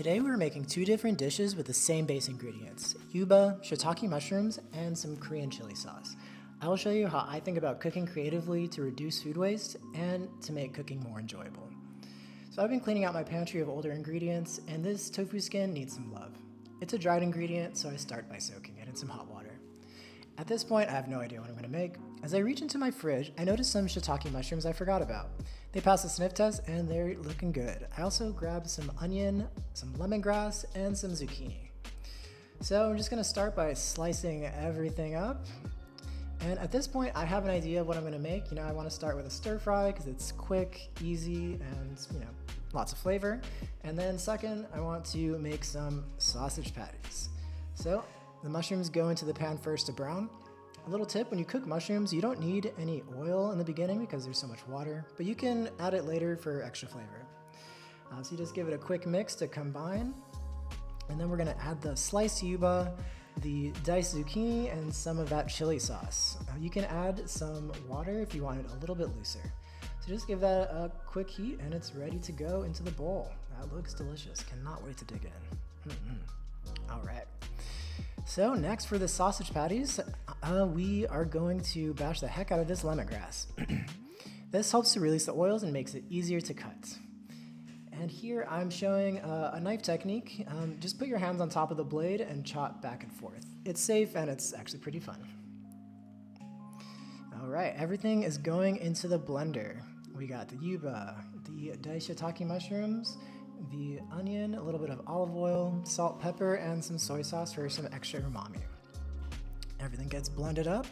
Today we're making two different dishes with the same base ingredients, yuba, shiitake mushrooms, and some Korean chili sauce. I will show you how I think about cooking creatively to reduce food waste and to make cooking more enjoyable. So I've been cleaning out my pantry of older ingredients, and this tofu skin needs some love. It's a dried ingredient, so I start by soaking it in some hot water. At this point, I have no idea what I'm going to make. As I reach into my fridge, I notice some shiitake mushrooms I forgot about. They passed the sniff test and they're looking good. I also grabbed some onion, some lemongrass, and some zucchini. So I'm just going to start by slicing everything up. And at this point, I have an idea of what I'm going to make. I want to start with a stir fry because it's quick, easy, and lots of flavor. And then second, I want to make some sausage patties. So the mushrooms go into the pan first to brown. A little tip, when you cook mushrooms, you don't need any oil in the beginning because there's so much water, but you can add it later for extra flavor. So you just give it a quick mix to combine, and then we're gonna add the sliced yuba, the diced zucchini, and some of that chili sauce. You can add some water if you want it a little bit looser. So just give that a quick heat and it's ready to go into the bowl. That looks delicious, cannot wait to dig in. All right. So next for the sausage patties, we are going to bash the heck out of this lemongrass. This helps to release the oils and makes it easier to cut. And here I'm showing a knife technique. Just put your hands on top of the blade and chop back and forth. It's safe and it's actually pretty fun. All right, everything is going into the blender. We got the yuba, the diced shiitake mushrooms, the onion, a little bit of olive oil, salt, pepper, and some soy sauce for some extra umami. Everything gets blended up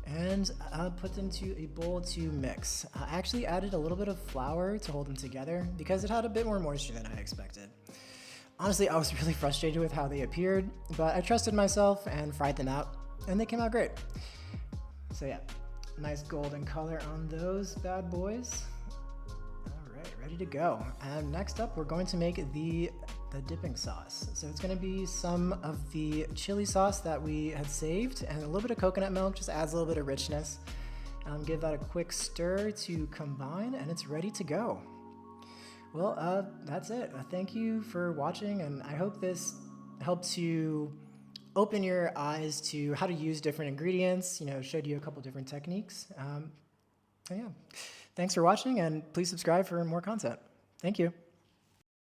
and put into a bowl to mix. I actually added a little bit of flour to hold them together because it had a bit more moisture than I expected. Honestly, I was really frustrated with how they appeared, but I trusted myself and fried them out, and they came out great. So yeah, nice golden color on those bad boys. Ready to go. And next up, we're going to make the dipping sauce. So it's going to be some of the chili sauce that we had saved and a little bit of coconut milk, just adds a little bit of richness. Give that a quick stir to combine and it's ready to go. Well, that's it. Thank you for watching, and I hope this helped you open your eyes to how to use different ingredients, showed you a couple different techniques. Yeah. Thanks for watching, and please subscribe for more content. Thank you.